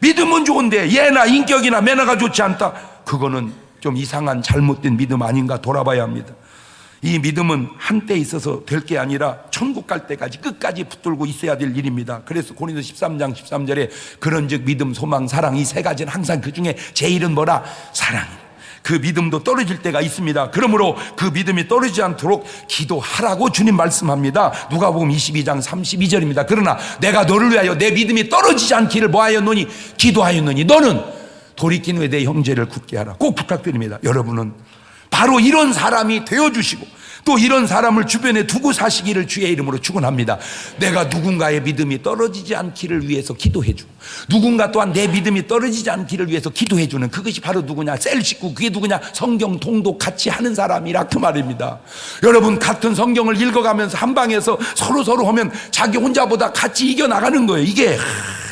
믿음은 좋은데 예나 인격이나 매너가 좋지 않다, 그거는 좀 이상한 잘못된 믿음 아닌가 돌아봐야 합니다. 이 믿음은 한때 있어서 될 게 아니라 천국 갈 때까지 끝까지 붙들고 있어야 될 일입니다. 그래서 고린도서 13장 13절에 그런즉 믿음, 소망, 사랑, 이 세 가지는 항상 그 중에 제일은 뭐라? 사랑이에요. 그 믿음도 떨어질 때가 있습니다. 그러므로 그 믿음이 떨어지지 않도록 기도하라고 주님 말씀합니다. 누가복음 22장 32절입니다. 그러나 내가 너를 위하여 내 믿음이 떨어지지 않기를 뭐하였노니? 기도하였노니 너는 돌이킨 후에 내 형제를 굳게 하라. 꼭 부탁드립니다. 여러분은 바로 이런 사람이 되어주시고 또 이런 사람을 주변에 두고 사시기를 주의 이름으로 축원합니다. 내가 누군가의 믿음이 떨어지지 않기를 위해서 기도해주고 누군가 또한 내 믿음이 떨어지지 않기를 위해서 기도해주는 그것이 바로 누구냐? 셀 식구. 그게 누구냐? 성경 통독 같이 하는 사람이라 그 말입니다. 여러분, 같은 성경을 읽어가면서 한 방에서 서로 하면 자기 혼자보다 같이 이겨나가는 거예요. 이게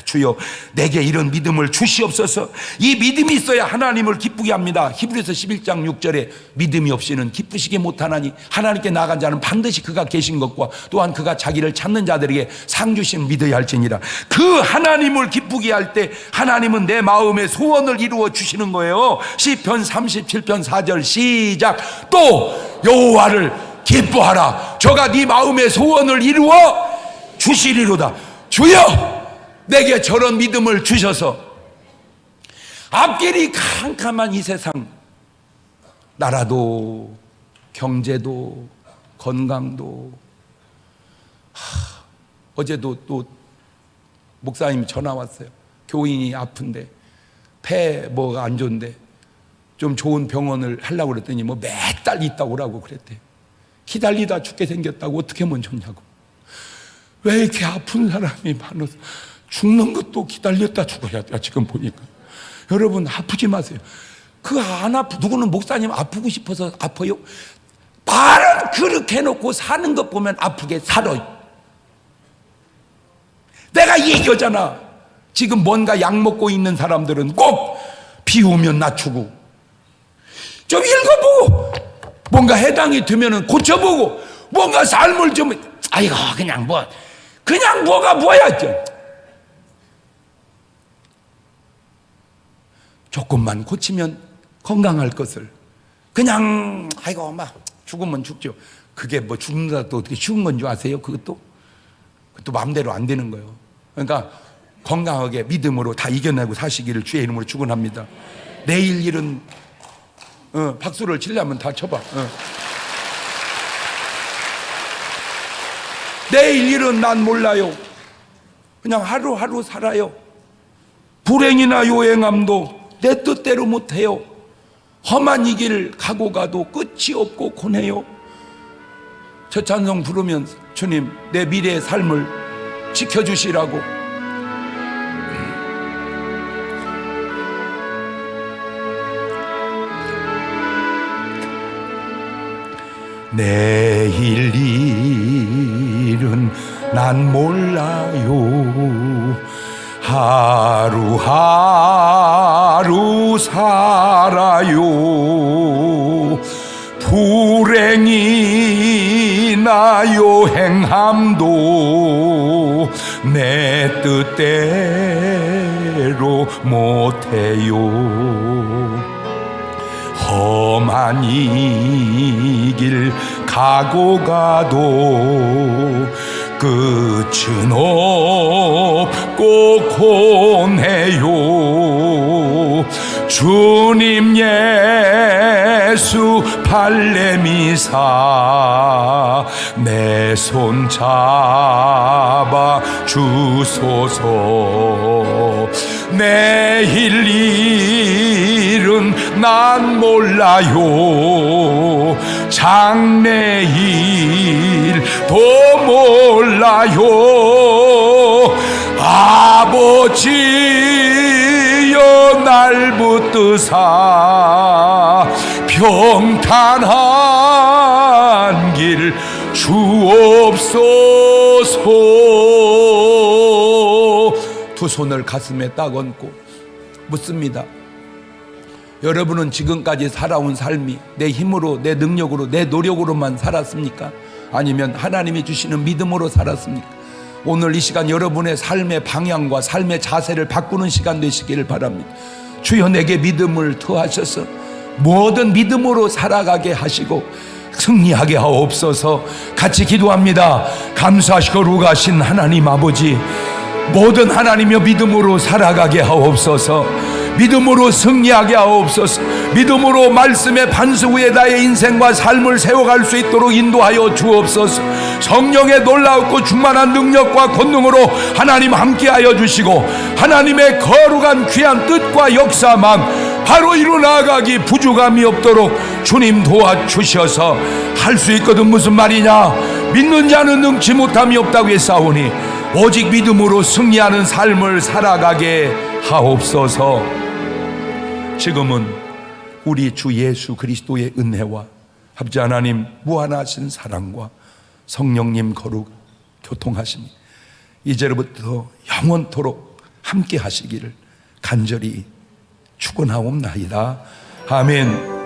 주여 내게 이런 믿음을 주시옵소서. 이 믿음이 있어야 하나님을 기쁘게 합니다. 히브리서 11장 6절에 믿음이 없이는 기쁘시게 못하나니 하나님께 나아간 자는 반드시 그가 계신 것과 또한 그가 자기를 찾는 자들에게 상 주심 믿어야 할지니라. 그 하나님을 기쁘게 할 때 하나님은 내 마음의 소원을 이루어 주시는 거예요. 시편 37편 4절 시작. 또 여호와를 기뻐하라. 저가 네 마음의 소원을 이루어 주시리로다. 주여 내게 저런 믿음을 주셔서 앞길이 캄캄한 이 세상, 나라도 경제도 건강도, 어제도 또 목사님 전화 왔어요. 교인이 아픈데 폐 뭐가 안 좋은데 좀 좋은 병원을 하려고 그랬더니 뭐 몇 달 있다고 오라고 그랬대. 기다리다 죽게 생겼다고. 어떻게 하면 좋냐고. 왜 이렇게 아픈 사람이 많아서 죽는 것도 기다렸다 죽어야 돼. 지금 보니까. 여러분, 아프지 마세요. 누구는 목사님 아프고 싶어서 아파요? 말은 그렇게 해놓고 사는 것 보면 아프게 살아요. 내가 얘기하잖아. 지금 뭔가 약 먹고 있는 사람들은 꼭 비우면 낮추고 좀 읽어보고 뭔가 해당이 되면 고쳐보고 뭔가 삶을 좀 아이고 그냥 뭐가 뭐야. 조금만 고치면 건강할 것을 그냥 아이고 막 죽으면 죽죠. 그게 뭐 죽는다 또 어떻게 쉬운 건 줄 아세요? 그것도 마음대로 안 되는 거예요. 그러니까 건강하게 믿음으로 다 이겨내고 사시기를 주의 이름으로 축원합니다. 내일 일은 박수를 치려면 다 쳐봐. 내일 일은 난 몰라요. 그냥 하루하루 살아요. 불행이나 요행함도 내 뜻대로 못해요. 험한 이 길 가고 가도 끝이 없고 고뇌요. 저 찬송 부르면서 주님 내 미래의 삶을 지켜주시라고. 내일 일은 난 몰라요. 하루하루 살아요. 불행이나 요행함도 내 뜻대로 못해요. 험한 이 길 가고 가도 끝은 없고 고뇌요. 주님 예수 발레미사 내 손 잡아 주소서. 내일 일은 난 몰라요. 장래일도 몰라요. 아버지여 날 붙드사 평탄한 길 주옵소서. 두 손을 가슴에 딱 얹고 묻습니다. 여러분은 지금까지 살아온 삶이 내 힘으로, 내 능력으로, 내 노력으로만 살았습니까? 아니면 하나님이 주시는 믿음으로 살았습니까? 오늘 이 시간 여러분의 삶의 방향과 삶의 자세를 바꾸는 시간 되시기를 바랍니다. 주여 내게 믿음을 더하셔서 모든 믿음으로 살아가게 하시고 승리하게 하옵소서. 같이 기도합니다. 감사하시고 거룩하신 하나님 아버지, 모든 하나님의 믿음으로 살아가게 하옵소서. 믿음으로 승리하게 하옵소서. 믿음으로 말씀의 반석 위에 나의 인생과 삶을 세워갈 수 있도록 인도하여 주옵소서. 성령의 놀라웠고 충만한 능력과 권능으로 하나님 함께하여 주시고 하나님의 거룩한 귀한 뜻과 역사만 바로 이루어나가기 부족함이 없도록 주님 도와주셔서 할 수 있거든. 무슨 말이냐? 믿는 자는 능치 못함이 없다고 했사오니 오직 믿음으로 승리하는 삶을 살아가게 하옵소서. 지금은 우리 주 예수 그리스도의 은혜와 아버지 하나님 무한하신 사랑과 성령님 거룩 교통하심이 이제로부터 영원토록 함께 하시기를 간절히 축원하옵나이다. 아멘.